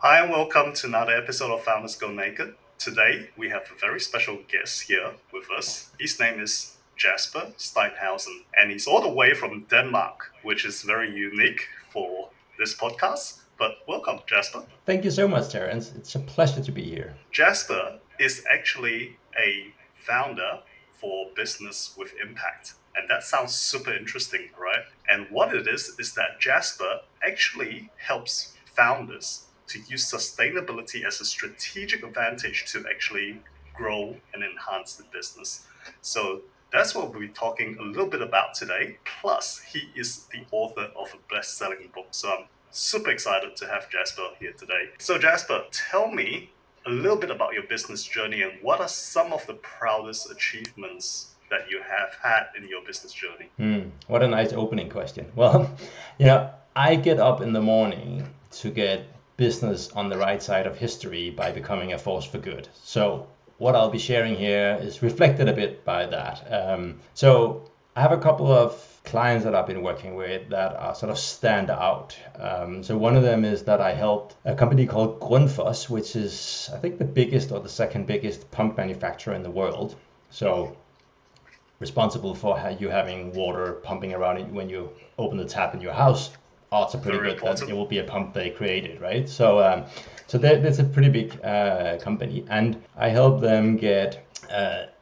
Hi and welcome to another episode of Founders Go Naked. Today we have a very special guest here with us. His name is Jasper Steinhausen and he's all the way from Denmark, which is very unique for this podcast. But welcome, Jasper. Thank you so much, Terence. It's a pleasure to be here. Jasper is actually a founder for Business with Impact. And that sounds super interesting, right? And what it is that Jasper actually helps founders to use sustainability as a strategic advantage to actually grow and enhance the business. So that's what we'll be talking a little bit about today. Plus, he is the author of a best-selling book. So I'm super excited to have Jasper here today. So Jasper, tell me a little bit about your business journey and what are some of the proudest achievements that you have had in your business journey? What a nice opening question. Well, I get up in the morning to get business on the right side of history by becoming a force for good. So what I'll be sharing here is reflected a bit by that. So I have a couple of clients that I've been working with that are sort of stand out. So one of them is that I helped a company called Grundfos, which is, I think, the biggest or the second biggest pump manufacturer in the world. So responsible for you having water pumping around it when you open the tap in your house. Odds are pretty good that it will be a pump they created, right? So that's a pretty big company, and I help them get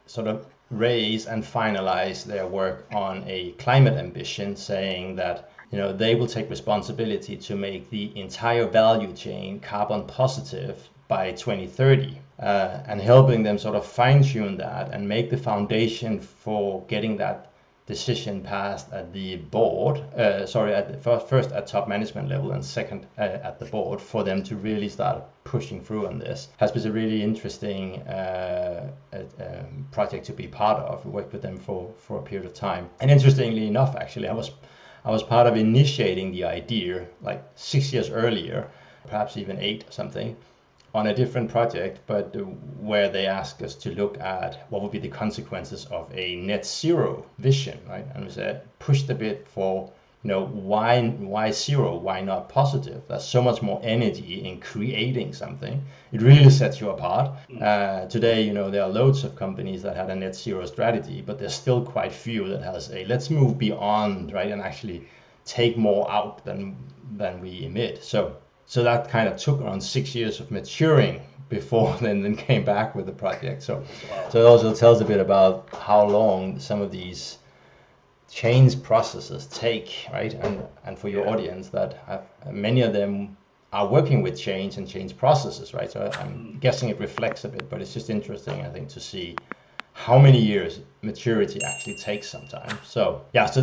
sort of raise and finalize their work on a climate ambition, saying that they will take responsibility to make the entire value chain carbon positive by 2030, and helping them sort of fine tune that and make the foundation for getting that decision passed at the board, first at top management level and second at the board, for them to really start pushing through on this. Has been a really interesting project to be part of. We worked with them for a period of time. And interestingly enough, actually, I was part of initiating the idea like 6 years earlier, perhaps even 8 or something, on a different project, but where they asked us to look at what would be the consequences of a net zero vision, right? And we said, pushed a bit for, why zero? Why not positive? There's so much more energy in creating something. It really sets you apart. Today, there are loads of companies that had a net zero strategy, but there's still quite few that has a let's move beyond, right, and actually take more out than we emit. So that kind of took around 6 years of maturing before then came back with the project. So it also tells a bit about how long some of these change processes take, right? And for your audience, that many of them are working with change and change processes, right? So I'm guessing it reflects a bit, but it's just interesting, I think, to see how many years maturity actually takes sometimes. So that's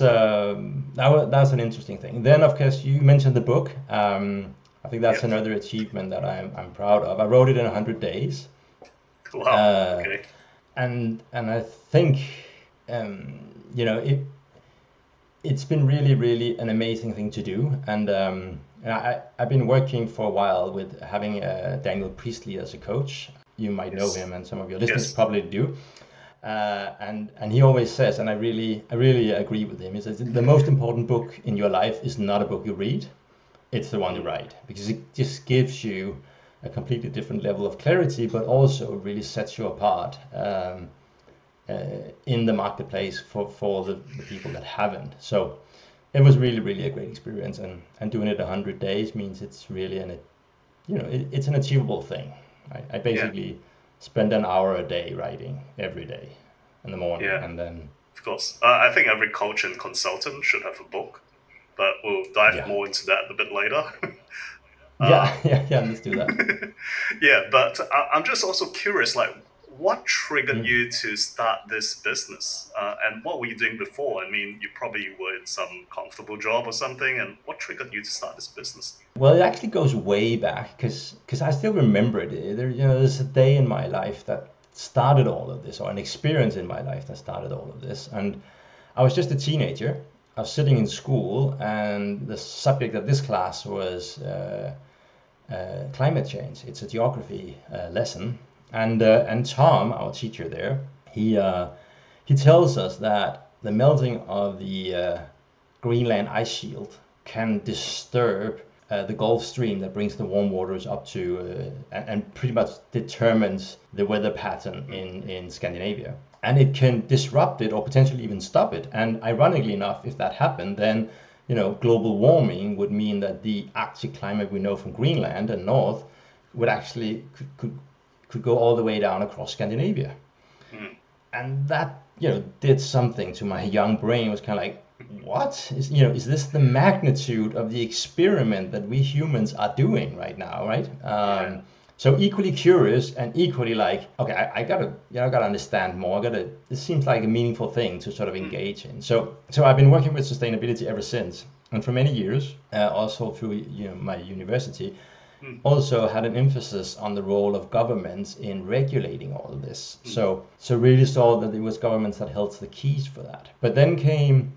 an interesting thing. Then of course you mentioned the book. I think that's another achievement that I'm proud of. I wrote it in 100 days. Wow. Okay. And I think it's been really an amazing thing to do. And I've been working for a while with having Daniel Priestley as a coach. You might know him, and some of your listeners probably do. And he always says, and I really agree with him, he says the most important book in your life is not a book you read, it's the one you write, because it just gives you a completely different level of clarity, but also really sets you apart in the marketplace for the people that haven't. So it was really a great experience, and doing it 100 days means it's really it's an achievable thing. I basically spend an hour a day writing every day in the morning, and then. Of course, I think every coach and consultant should have a book, but we'll dive more into that a bit later. Let's do that. But I'm just also curious, like, what triggered you to start this business? And what were you doing before? I mean, you probably were in some comfortable job or something. And what triggered you to start this business? Well, it actually goes way back because I still remember it. There's a day in my life that started all of this, or an experience in my life that started all of this. And I was just a teenager. I was sitting in school, and the subject of this class was climate change. It's a geography lesson. And Tom, our teacher there, he tells us that the melting of the Greenland ice shield can disturb the Gulf Stream that brings the warm waters up to and pretty much determines the weather pattern in Scandinavia. And it can disrupt it or potentially even stop it. And ironically enough, if that happened, then global warming would mean that the Arctic climate we know from Greenland and north would actually could go all the way down across Scandinavia. And that did something to my young brain. It was kind of like, what is this the magnitude of the experiment that we humans are doing right now, right? So equally curious and equally like, okay, I gotta understand more. This seems like a meaningful thing to sort of engage in. So I've been working with sustainability ever since, and for many years, also through my university, also had an emphasis on the role of governments in regulating all of this. So really saw that it was governments that held the keys for that. But then came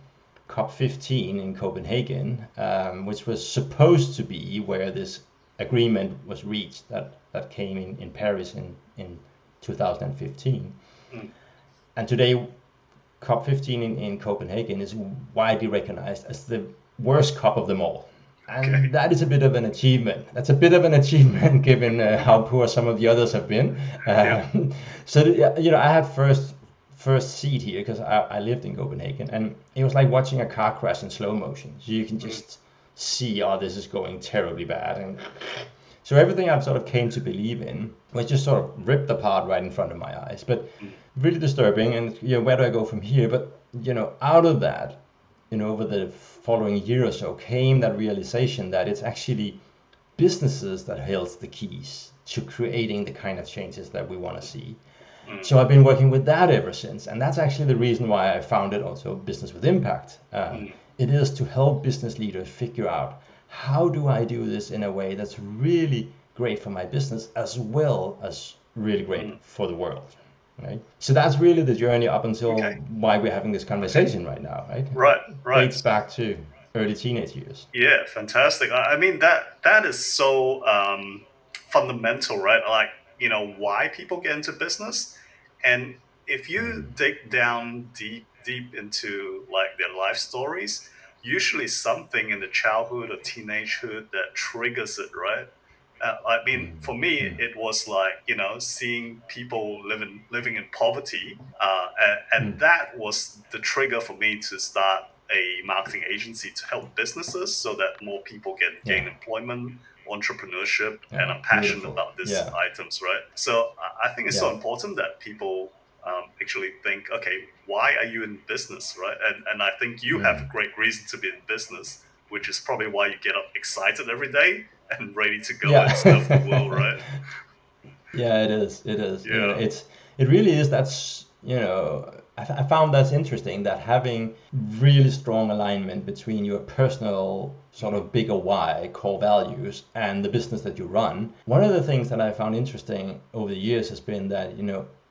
COP15 in Copenhagen, which was supposed to be where this agreement was reached that came in Paris in 2015. And today, COP15 in Copenhagen is widely recognized as the worst COP of them all. And that is a bit of an achievement. That's a bit of an achievement given how poor some of the others have been. So, I had first seat here because I lived in Copenhagen, and it was like watching a car crash in slow motion. So you can just see, this is going terribly bad. And so everything I've sort of came to believe in was just sort of ripped apart right in front of my eyes. But really disturbing. And where do I go from here? But out of that, over the following year or so came that realization that it's actually businesses that holds the keys to creating the kind of changes that we want to see. So I've been working with that ever since, and that's actually the reason why I founded also Business with Impact. It is to help business leaders figure out, how do I do this in a way that's really great for my business as well as really great for the world, right? So that's really the journey up until why we're having this conversation right now, right? Right. Dates back to early teenage years. Yeah, fantastic. I mean, that is so fundamental, right? Like, why people get into business. And if you dig down deep into like their life stories, usually something in the childhood or teenagehood that triggers it, right? I mean, for me, it was like, seeing people living in poverty, and that was the trigger for me to start a marketing agency to help businesses so that more people gain employment, entrepreneurship, and I'm passionate about these items, right? So I think it's so important that people actually think, okay, why are you in business, right? And I think you have a great reason to be in business, which is probably why you get up excited every day and ready to go and stuff the world, right? Yeah, it is. It really is. That's I found that's interesting, that having really strong alignment between your personal sort of bigger why, core values, and the business that you run. One of the things that I found interesting over the years has been that,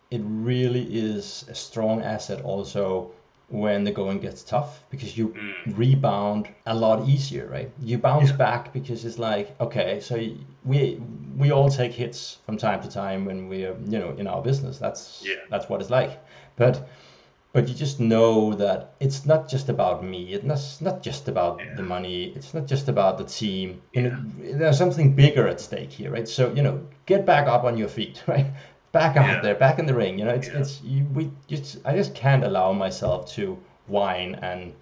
it really is a strong asset also when the going gets tough, because you rebound a lot easier, right? You bounce back because it's like, okay, so we all take hits from time to time when we're, in our business. That's what it's like. But you just know that it's not just about me. It's not just about the money. It's not just about the team. There's something bigger at stake here, right? So, get back up on your feet, right? Back out there, back in the ring. I just can't allow myself to whine and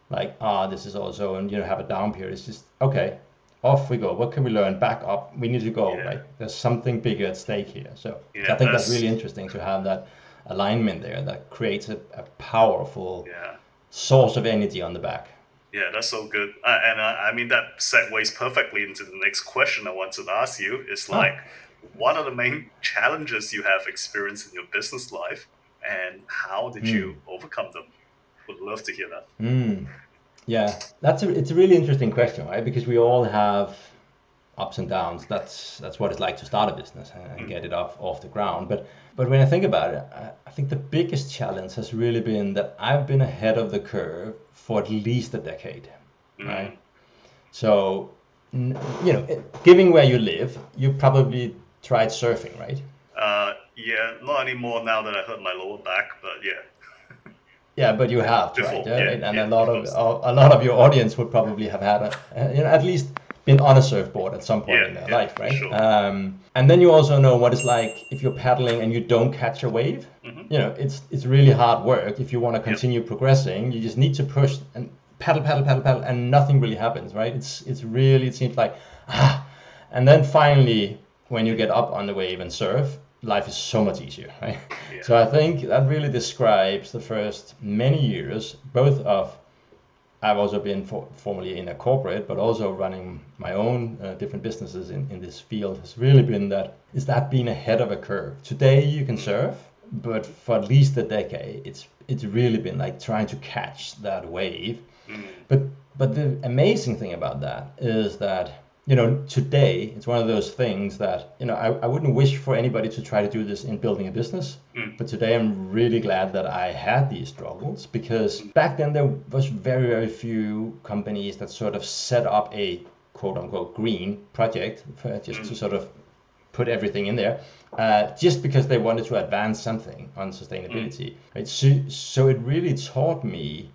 like, this is also, and have a down period. It's just, okay, off we go. What can we learn? Back up. We need to go, right? There's something bigger at stake here. So I think that's really interesting to have that alignment there that creates a powerful source of energy on the back. Yeah, that's so good. And I mean, that segues perfectly into the next question I wanted to ask you. Is like, what are the main challenges you have experienced in your business life, and how did you overcome them? Would love to hear that. Yeah, it's a really interesting question, right? Because we all have ups and downs. That's what it's like to start a business and get it off the ground. But when I think about it, I think the biggest challenge has really been that I've been ahead of the curve for at least a decade, right? So, given where you live, you probably tried surfing, right? Yeah, not anymore now that I hurt my lower back, but yeah. Yeah, but you have tried, right? And a lot of your audience would probably have had at least been on a surfboard at some point Yeah, in their yeah, life, for right? sure. And then you also know what it's like if you're paddling and you don't catch a wave. Hmm. You know, it's really hard work. If you want to Yep. continue progressing, you just need to push and paddle, paddle, paddle, paddle, and nothing really happens, right? It's really, it seems like and then finally when you get up on the wave and surf, life is so much easier, right? Yeah. So I think that really describes the first many years, both of I've also been formerly in a corporate, but also running my own different businesses in this field has really been that being ahead of a curve. Today you can surf, but for at least a decade, it's really been like trying to catch that wave. Mm. But but the amazing thing about that is that today it's one of those things that I wouldn't wish for anybody to try to do this in building a business. Mm. But today I'm really glad that I had these struggles, because Mm. back then there was very, very few companies that sort of set up a quote unquote green project just to Mm. sort of put everything in there, just because they wanted to advance something on Mm. sustainability. Right? So it really taught me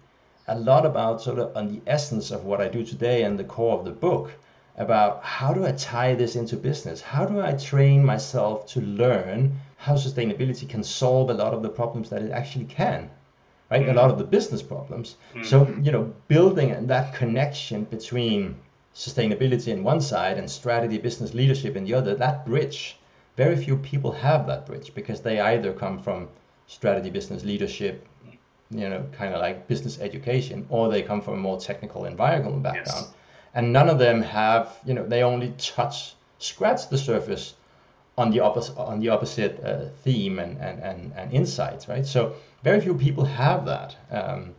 a lot about sort of on the essence of what I do today and the core of the book, about how do I tie this into business? How do I train myself to learn how sustainability can solve a lot of the problems that it actually can, right? A lot Mm. of the business problems. Mm. So, building that connection between sustainability on one side and strategy, business leadership in the other, that bridge, very few people have that bridge, because they either come from strategy, business leadership, kind of like business education, or they come from a more technical environmental background. Yes. And none of them have, they only scratch the surface on the opposite theme and insights, right? So very few people have that.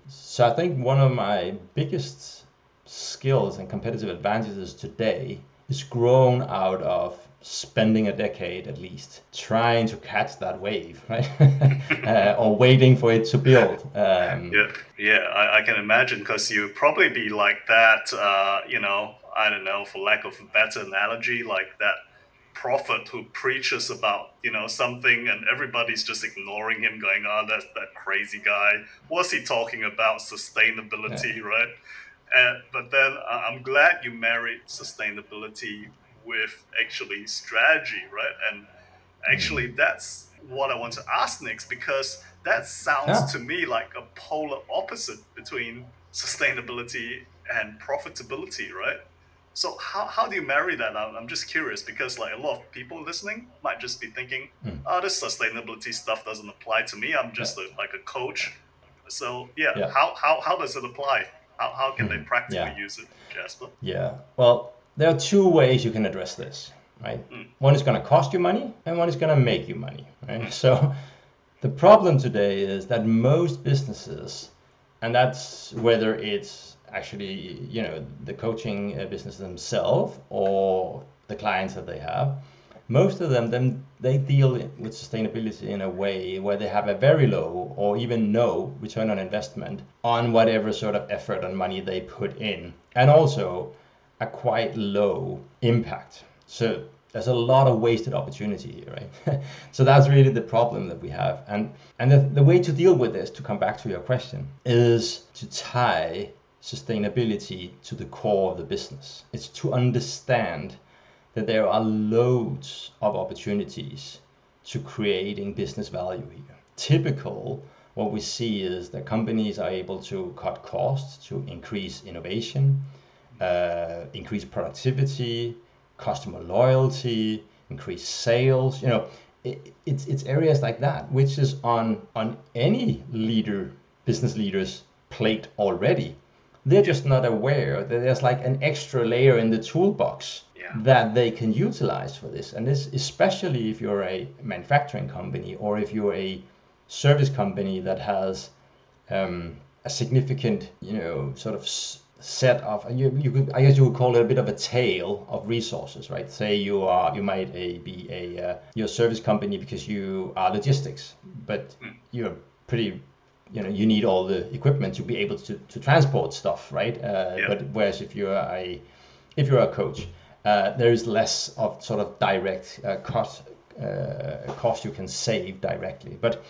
So I think one of my biggest skills and competitive advantages today is grown out of spending a decade at least trying to catch that wave, right? Or waiting for it to build. Yeah, yeah, I can imagine, because you'd probably be like that, I don't know, for lack of a better analogy, like that prophet who preaches about, something, and everybody's just ignoring him, going, oh, that's that crazy guy. What's he talking about? Yeah. Sustainability, right? But then I'm glad you married sustainability with actually strategy, right? And actually, that's what I want to ask next, because that sounds Yeah. to me like a polar opposite between sustainability and profitability, right? So how do you marry that? I'm just curious, because like a lot of people listening might just be thinking, Mm. oh, this sustainability stuff doesn't apply to me. I'm Yeah. just like a coach. So yeah, Yeah. how does it apply? How can they practically Yeah. use it, Jasper? Yeah. Well, there are two ways you can address this, right? Mm. One is going to cost you money, and one is going to make you money, right? Mm. So the problem today is that most businesses, and that's whether it's actually, the coaching business themselves or the clients that they have, most of them they deal with sustainability in a way where they have a very low or even no return on investment on whatever sort of effort and money they put in, and also a quite low impact. So there's a lot of wasted opportunity here, right? So that's really the problem that we have. And the way to deal with this, to come back to your question, is to tie sustainability to the core of the business. It's to understand that there are loads of opportunities to creating business value here. Typical, what we see is that companies are able to cut costs to increase innovation, increase productivity, customer loyalty, increase sales. It's areas like that, which is on any business leader's plate already. They're just not aware that there's like an extra layer in the toolbox Yeah. that they can utilize for this. And this, especially if you're a manufacturing company or if you're a service company that has a significant, sort of set of, you could, I guess you would call it a bit of a tail of resources, right? Say you might be you're a service company because you are logistics, but Mm. you're pretty, you need all the equipment to be able to transport stuff, right? Yeah. But whereas if you're a coach, there is less of sort of direct cost you can save directly. But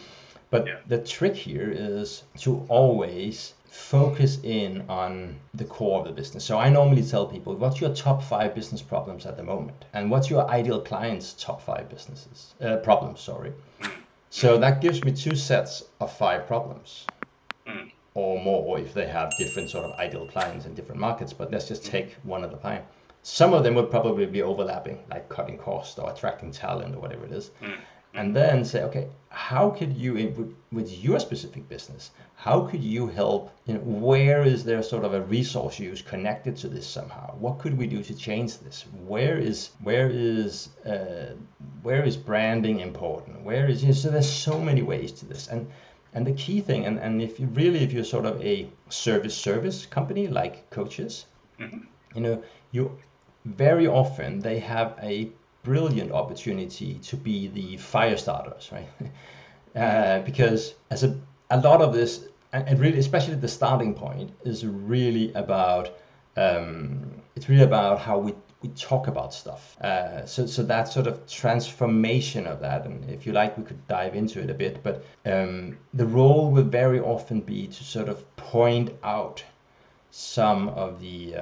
Yeah. the trick here is to always focus in on the core of the business. So I normally tell people, what's your top 5 business problems at the moment, and what's your ideal client's top 5 businesses problems. Sorry. So that gives me 2 sets of 5 problems, or more if they have different sort of ideal clients in different markets. But let's just take one at a time. Some of them would probably be overlapping, like cutting costs or attracting talent or whatever it is. And then say, okay, how could you, with your specific business, how could you help? Where is there sort of a resource use connected to this somehow? What could we do to change this? Where is branding important? So there's so many ways to this. And the key thing, and if you're sort of a service company like coaches, you very often they have a brilliant opportunity to be the fire starters, right? Because as a lot of this, and really especially the starting point, is really about how we talk about stuff. So that sort of transformation of that, and if you like, we could dive into it a bit. But the role will very often be to sort of point out some of the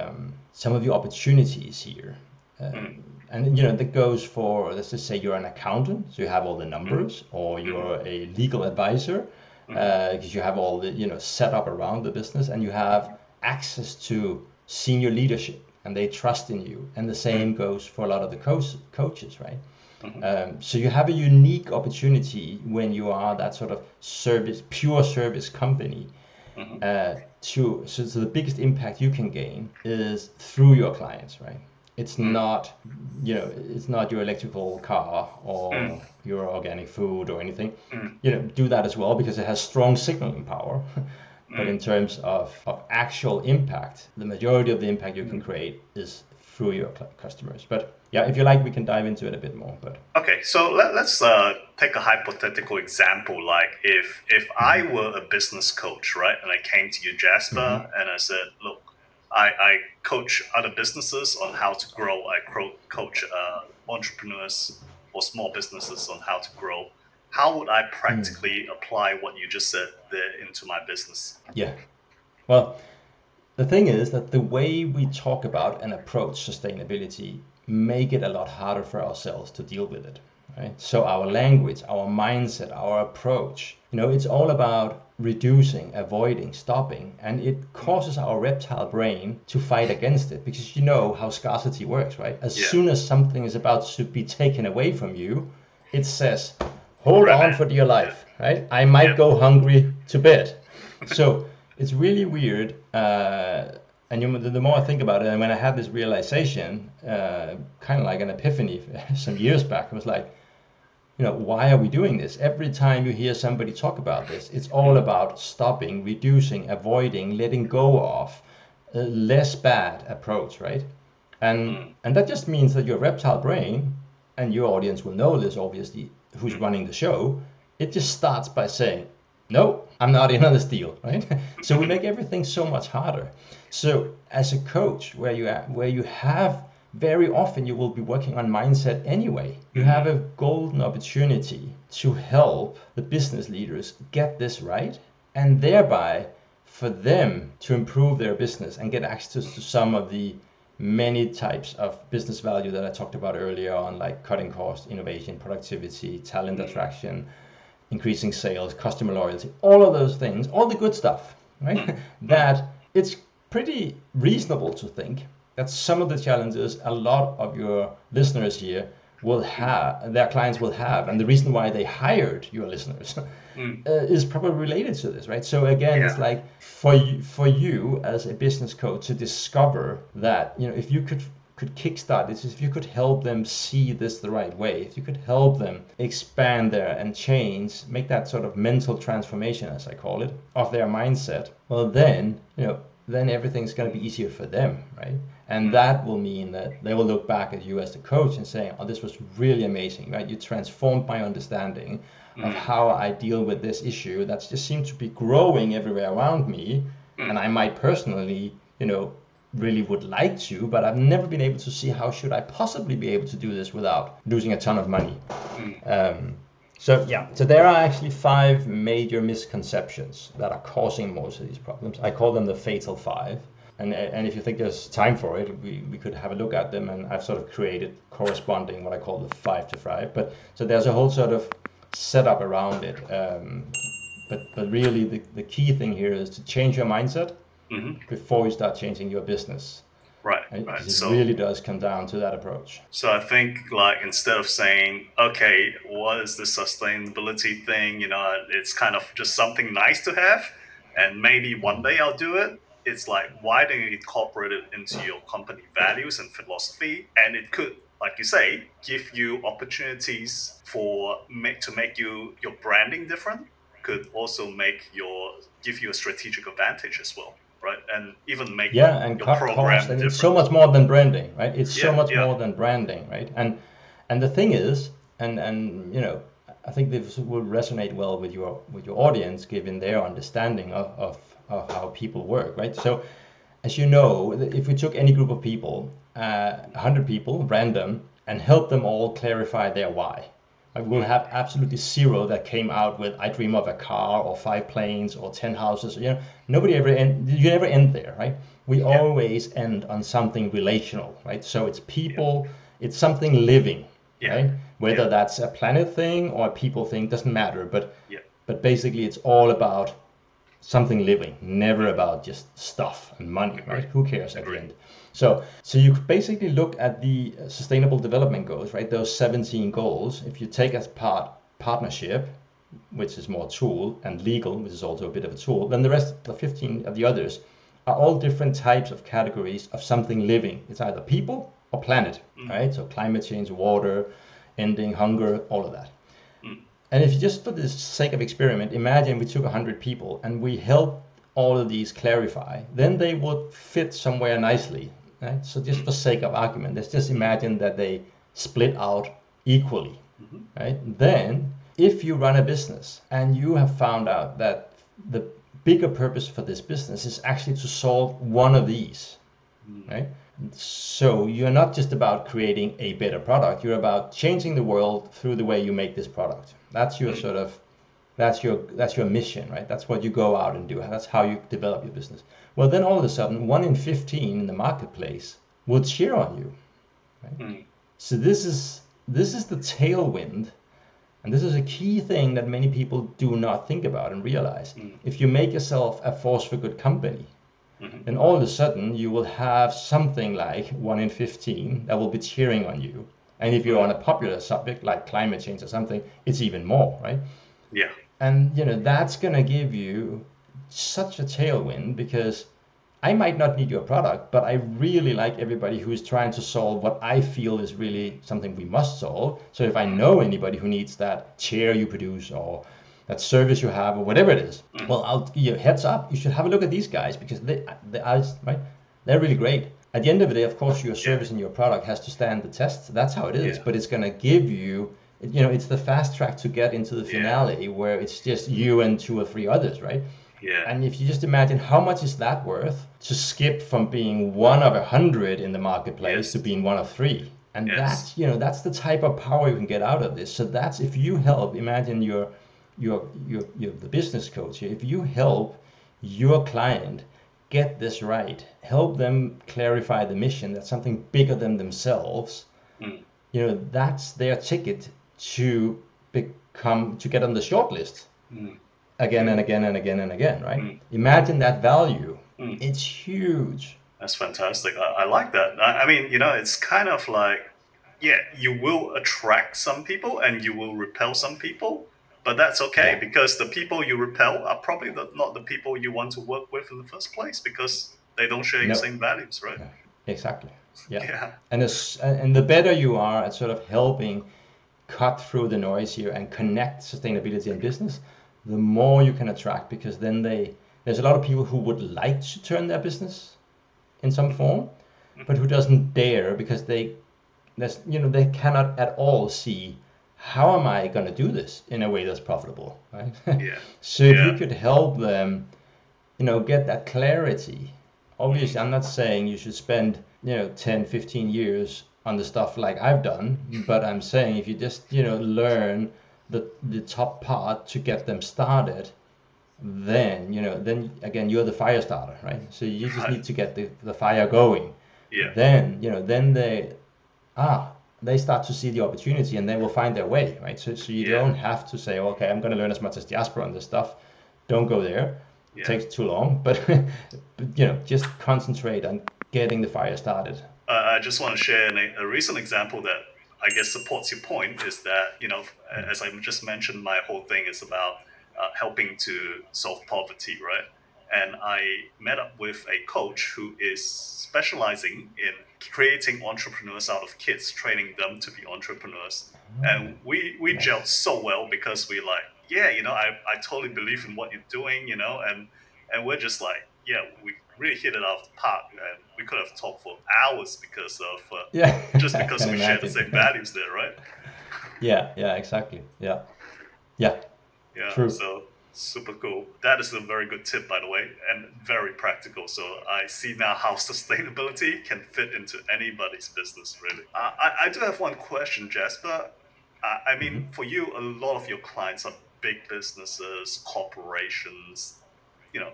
opportunities here. And that goes for, let's just say you're an accountant, so you have all the numbers, or you're a legal advisor, because you have all the set up around the business, and you have access to senior leadership, and they trust in you. And the same goes for a lot of the coaches, right? So you have a unique opportunity when you are that sort of pure service company. So the biggest impact you can gain is through your clients, right? It's not, it's not your electrical car or your organic food or anything. Do that as well, because it has strong signaling power. But in terms of actual impact, the majority of the impact you can create is through your customers. But yeah, if you like, we can dive into it a bit more. But okay, so let's take a hypothetical example. Like if I were a business coach, right, and I came to you, Jasper, and I said, look, I coach other businesses on how to grow. I coach entrepreneurs or small businesses on how to grow. How would I practically apply what you just said there into my business? Yeah. Well, the thing is that the way we talk about and approach sustainability make it a lot harder for ourselves to deal with it. Right? So our language, our mindset, our approach, it's all about reducing, avoiding, stopping, and it causes our reptile brain to fight against it, because you know how scarcity works, right? As soon as something is about to be taken away from you, it says, hold on for dear life, right? I might go hungry to bed. So it's really weird. And the more I think about it, and when I had this realization, kind of like an epiphany some years back, I was like, why are we doing this? Every time you hear somebody talk about this, it's all about stopping, reducing, avoiding, letting go of, a less bad approach, right? And that just means that your reptile brain, and your audience will know this, obviously, who's running the show, it just starts by saying, no, I'm not in on this deal, right? So we make everything so much harder. So as a coach, where you have, very often you will be working on mindset anyway. You have a golden opportunity to help the business leaders get this right, and thereby for them to improve their business and get access to some of the many types of business value that I talked about earlier on, like cutting costs, innovation, productivity, talent attraction, increasing sales, customer loyalty, all of those things, all the good stuff, right? That it's pretty reasonable to think that some of the challenges a lot of your listeners here will have, their clients will have, and the reason why they hired your listeners is probably related to this, right? So again, it's like for you as a business coach to discover that, if you could kickstart this, if you could help them see this the right way, if you could help them expand and change, make that sort of mental transformation, as I call it, of their mindset, well then, then everything's going to be easier for them, right? And that will mean that they will look back at you as the coach and say, oh, this was really amazing, right? You transformed my understanding of how I deal with this issue that just seems to be growing everywhere around me. And I might personally, really would like to, but I've never been able to see how should I possibly be able to do this without losing a ton of money. So there are actually 5 major misconceptions that are causing most of these problems. I call them the fatal 5. And if you think there's time for it, we could have a look at them, and I've sort of created corresponding what I call the 5 to 5. But so there's a whole sort of setup around it. But really the key thing here is to change your mindset before you start changing your business. Right. It really does come down to that approach. So I think, like, instead of saying, okay, what is the sustainability thing? It's kind of just something nice to have, and maybe one day I'll do it. It's like, why don't you incorporate it into your company values and philosophy? And it could, like you say, give you opportunities to make your branding different. Could also give you a strategic advantage as well. Right, and even make and your cut program costs, and different. it's so much more than branding, right? It's so much more than branding, right? And the thing is, and I think this will resonate well with your audience, given their understanding of how people work, right? So, as you know, if we took any group of people, 100 people, random, and help them all clarify their why, we'll have absolutely zero that came out with "I dream of a car" or 5 planes or 10 houses. Nobody ever you never end there, right? We always end on something relational, right? So it's people, it's something living, right? Whether that's a planet thing or a people thing, doesn't matter. But basically, it's all about something living, never about just stuff and money, right? Who cares at the end? So you could basically look at the Sustainable Development Goals, right? Those 17 goals. If you take as part partnership, which is more tool, and legal, which is also a bit of a tool, then the rest, the 15 of the others, are all different types of categories of something living. It's either people or planet, right? So climate change, water, ending hunger, all of that. And if you just, for the sake of experiment, imagine we took 100 people and we helped all of these clarify, then they would fit somewhere nicely, right? So just for sake of argument, let's just imagine that they split out equally, right? Then, if you run a business and you have found out that the bigger purpose for this business is actually to solve one of these, right? So you're not just about creating a better product, you're about changing the world through the way you make this product. That's your sort of, that's your mission, right? That's what you go out and do. That's how you develop your business. Well, then all of a sudden, 1 in 15 in the marketplace would cheer on you, right? So this is the tailwind, and this is a key thing that many people do not think about and realize. If you make yourself a force for good company, then all of a sudden you will have something like 1 in 15 that will be cheering on you. And if you're on a popular subject like climate change or something, it's even more, right? Yeah. And that's going to give you such a tailwind, because I might not need your product, but I really like everybody who is trying to solve what I feel is really something we must solve. So if I know anybody who needs that chair you produce or that service you have or whatever it is, well, I'll give you a heads up. You should have a look at these guys, because they're really great. At the end of the day, of course, your service and your product has to stand the test. That's how it is. But it's going to give you, it's the fast track to get into the finale where it's just you and 2 or 3 others, right? Yeah. And if you just imagine how much is that worth to skip from being 1 of 100 in the marketplace to being 1 of 3. And that's the type of power you can get out of this. So that's, if you help, imagine you're the business coach here. If you help your client get this right, help them clarify the mission, that's something bigger than themselves, that's their ticket to get on the short list again and again and again and again, right? Imagine that value. It's huge. That's fantastic. I like that. I mean, it's kind of like, you will attract some people and you will repel some people, but that's okay, because the people you repel are probably not the people you want to work with in the first place, because they don't share your same values, right? Yeah. Exactly. Yeah. And the better you are at sort of helping cut through the noise here and connect sustainability and business, the more you can attract, because then there's a lot of people who would like to turn their business in some form, but who doesn't dare, because they cannot at all see, how am I going to do this in a way that's profitable, right? So if you could help them, get that clarity. Obviously, I'm not saying you should spend 10, 15 years on the stuff like I've done, but I'm saying if you just learn the top part to get them started, then then again you're the fire starter, right? So you just Right. need to get the fire going. Yeah. Then then they start to see the opportunity and they will find their way, right? So you Yeah. don't have to say, okay, I'm going to learn as much as Jasper on this stuff. Don't go there. It Yeah. takes too long. But, just concentrate on getting the fire started. I just want to share a recent example that I guess supports your point is that, as I just mentioned, my whole thing is about helping to solve poverty, right? And I met up with a coach who is specializing in creating entrepreneurs out of kids, training them to be entrepreneurs. Okay. And we gelled Nice. so well because we like, yeah, I totally believe in what you're doing, and we're just like, yeah, we really hit it out of the park, and we could have talked for hours because of Yeah, just I because can we share the same imagine. values there, right? Yeah, exactly. Yeah, yeah, Yeah, true. so super cool. That is a very good tip, by the way, and very practical. So I see now how sustainability can fit into anybody's business, really. I do have one question, Jasper. I Hmm. mean, for you, a lot of your clients are big businesses, corporations,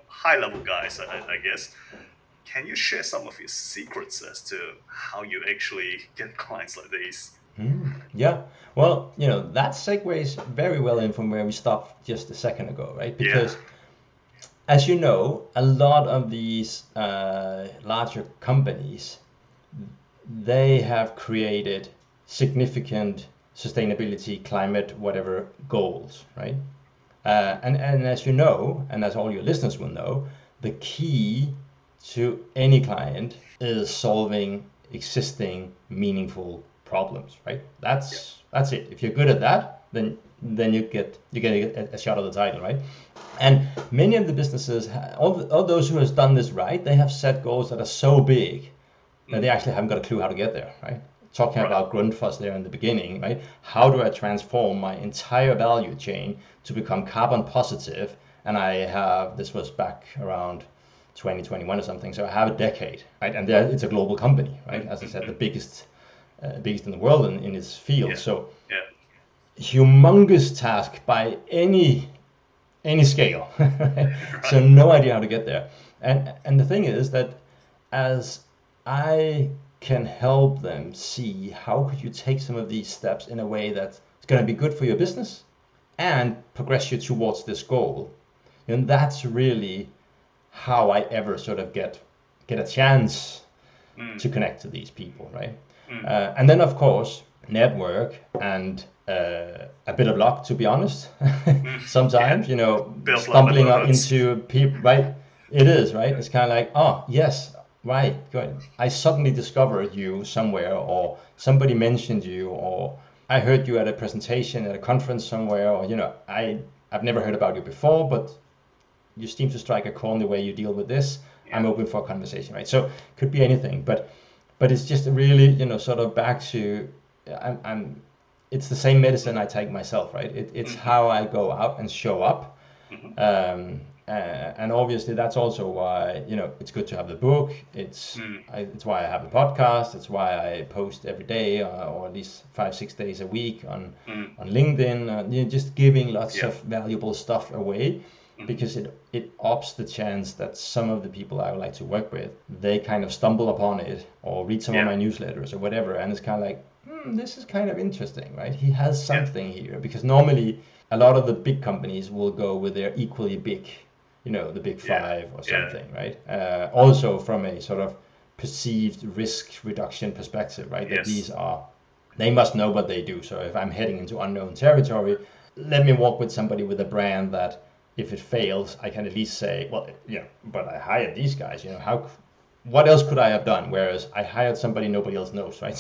high level guys, I guess. Can you share some of your secrets as to how you actually get clients like these? Yeah. Well, that segues very well in from where we stopped just a second ago, right? Yeah. Because as you know, a lot of these larger companies, they have created significant sustainability, climate, whatever goals, right? And as you know, and as all your listeners will know, the key to any client is solving existing meaningful problems, right? Yeah. That's it. If you're good at that, then you get a shot at the title, right? And many of the businesses, all those who has done this right, they have set goals that are so big that they Mm, actually haven't got a clue how to get there, right? Talking right. about Grundfos there in the beginning, right? How do I transform my entire value chain to become carbon positive? And this was back around 2021 or something, so I have a decade, right? And it's a global company, right? As I said, the Mm. biggest in the world in its field. Yeah. So Yeah. humongous task by any scale, right? So Right. no idea how to get there. And the thing is that as I can help them see how could you take some of these steps in a way that's going to be good for your business and progress you towards this goal. And that's really how I ever sort of get a chance Mm, to connect to these people, right? mm. And then of course network and a bit of luck, to be honest. Mm. Yeah. Sometimes, Bit of luck stumbling never up hurts. into people, right? It is, right? It's kind of like, oh yes, right, good. I suddenly discovered you somewhere, or somebody mentioned you, or I heard you at a presentation at a conference somewhere, or I've never heard about you before, but you seem to strike a chord in the way you deal with this. Yeah. I'm open for a conversation, right? So could be anything, but it's just really, sort of back to I'm it's the same medicine I take myself, right? It's Mm-hmm. how I go out and show up. Mm-hmm. And obviously that's also why it's good to have the book. Mm. It's why I have a podcast. It's why I post every day, or at least 5-6 days a week on Mm. LinkedIn. Just giving lots Yeah. of valuable stuff away, Mm-hmm. because it ups the chance that some of the people I would like to work with, they kind of stumble upon it or read some of Yeah. my newsletters or whatever, and it's kind of like, this is kind of interesting, right? He has Yeah. something here, because normally a lot of the big companies will go with their equally big, the big Yeah. five or Yeah. something, right? Also from a sort of perceived risk reduction perspective, right? That Yes. they must know what they do. So if I'm heading into unknown territory, let me walk with somebody with a brand that if it fails, I can at least say, well, but I hired these guys. What else could I have done? Whereas I hired somebody nobody else knows, right?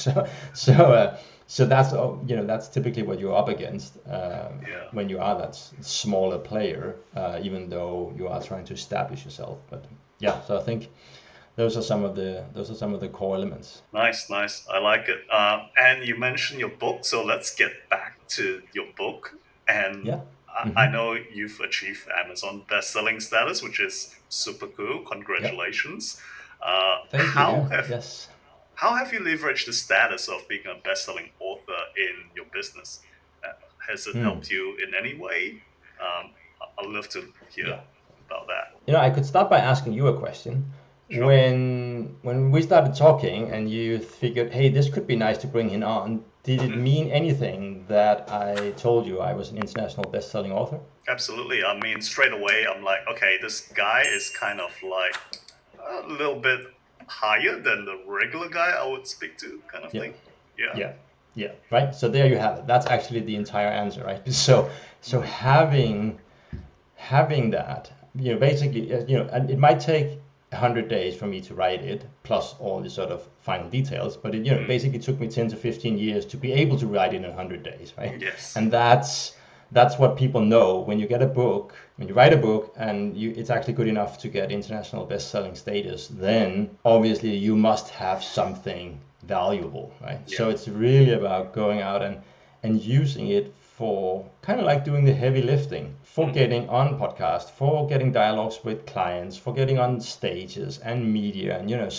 So that's that's typically what you're up against, Yeah. when you are that smaller player, even though you are trying to establish yourself. But yeah, so I think those are some of the core elements. Nice. Nice. I like it. And you mentioned your book, so let's get back to your book. And Yeah. I know you've achieved Amazon best-selling status, which is super cool. Yeah. Congratulations. Thank you. How Yeah. have Yes. how have you leveraged the status of being a best-selling author in your business? Uh, Has it helped you in any way? I'd love to hear Yeah. about that. I could start by asking you a question. Sure. When we started talking and you figured, hey, this could be nice to bring him on, did it mean anything that I told you I was an international best-selling author? Absolutely. I mean, straight away, I'm like, okay, this guy is kind of like a little bit higher than the regular guy I would speak to, kind of Yeah. thing. Yeah. Yeah. Yeah. Right. So there you have it. That's actually the entire answer, right? So having that, basically, and it might take 100 days for me to write it, plus all the sort of final details, but it, basically took me 10 to 15 years to be able to write it in 100 days, right? Yes. And that's what people know when you get a book, when you write a book and it's actually good enough to get international best-selling status, then obviously you must have something valuable, right? Yeah. So it's really about going out and using it for kind of like doing the heavy lifting, for getting on podcast, for getting dialogues with clients, for getting on stages and media, and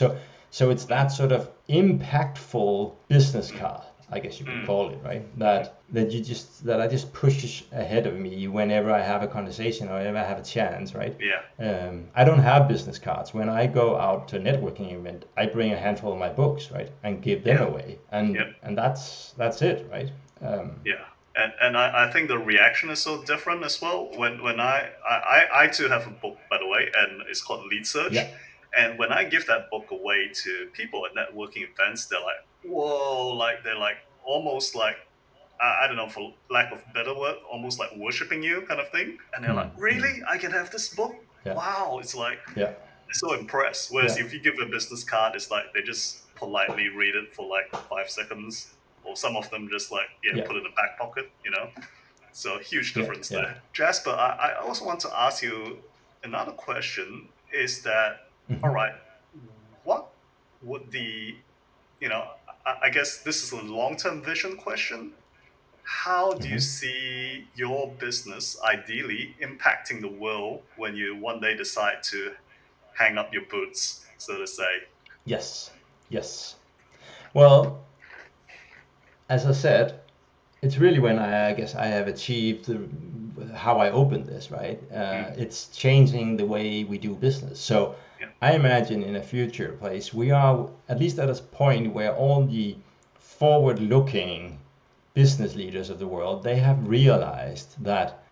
so it's that sort of impactful business card, I guess you could call it, right? That I just push ahead of me whenever I have a conversation or whenever I have a chance, right? Yeah. I don't have business cards. When I go out to a networking event, I bring a handful of my books, right, and give them away, and that's it, right? Yeah. And I think the reaction is so different as well. When I too have a book, by the way, and it's called Lead Search. Yeah. And when I give that book away to people at networking events, they're like, whoa, like they're like almost like I don't know, for lack of a better word, almost like worshiping you kind of thing. And they're like, really? I can have this book? Yeah. Wow. It's like Yeah. they're so impressed. Whereas Yeah. if you give a business card, it's like they just politely read it for like 5 seconds. Or some of them just like, put it in the back pocket, So huge difference there. Jasper, I also want to ask you another question is that, all right, what would I guess this is a long-term vision question. How do you see your business ideally impacting the world when you one day decide to hang up your boots, so to say? Yes. Well, as I said, it's really when I guess I have achieved how I opened this, right? It's changing the way we do business. So I imagine in a future place, we are at least at a point where all the forward-looking business leaders of the world, they have realized that,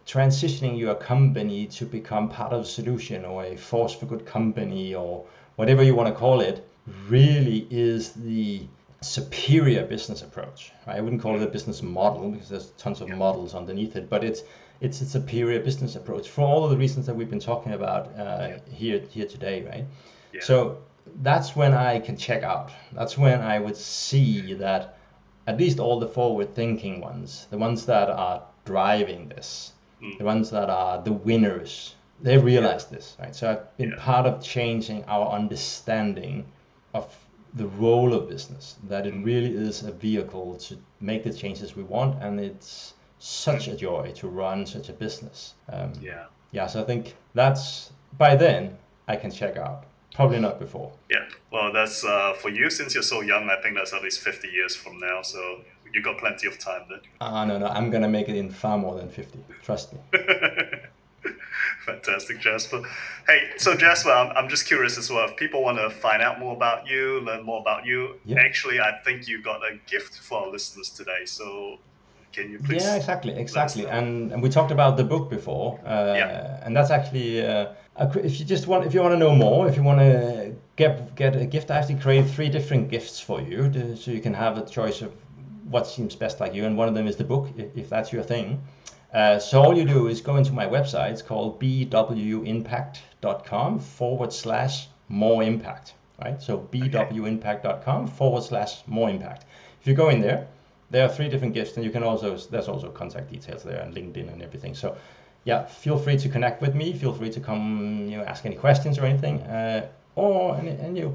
transitioning your company to become part of the solution or a force for good company or whatever you want to call it, really is the superior business approach. Right? I wouldn't call it a business model because there's tons of models underneath it, but it's a superior business approach for all of the reasons that we've been talking about here today, right? Yeah. So that's when I can check out. That's when I would see that at least all the forward-thinking ones, the ones that are driving this, the ones that are the winners, they realize this, right? So I've been part of changing our understanding of the role of business, that it really is a vehicle to make the changes we want, and it's such a joy to run such a business. So I think that's, by then, I can check out. Probably not before. Yeah, well, that's for you, since you're so young, I think that's at least 50 years from now, so you got plenty of time then. No, I'm going to make it in far more than 50, trust me. Fantastic, Jasper. Hey, so Jasper, I'm just curious as well. If people want to find out more about you, learn more about you, actually, I think you got a gift for our listeners today. So can you please? Yeah, exactly. And we talked about the book before, and that's actually if you want to know more, if you want to get a gift, I actually created 3 different gifts for you, so you can have a choice of what seems best like you, and one of them is the book, if that's your thing. So all you do is go into my website. It's called bwimpact.com/more impact, right? So bwimpact.com/more impact. If you go in there, there are 3 different gifts, and there's also contact details there and LinkedIn and everything. So feel free to connect with me. Feel free to come, ask any questions or anything.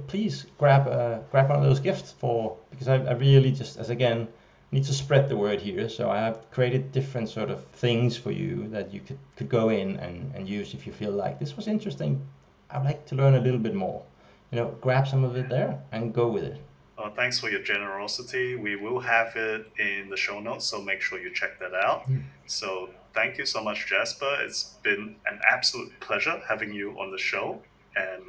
Please grab one of those gifts because I really just, as again, need to spread the word here. So I have created different sort of things for you that you could go in and use if you feel like this was interesting. I'd like to learn a little bit more. Grab some of it there and go with it. Thanks for your generosity. We will have it in the show notes, so make sure you check that out. So thank you so much, Jasper. It's been an absolute pleasure having you on the show, and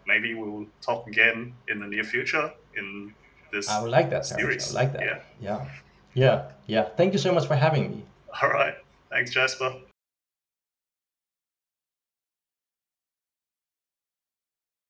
maybe we'll talk again in the near future in I this would like that, Terence. I would series. like that. Yeah. Yeah. Yeah. Yeah. Thank you so much for having me. All right. Thanks, Jasper.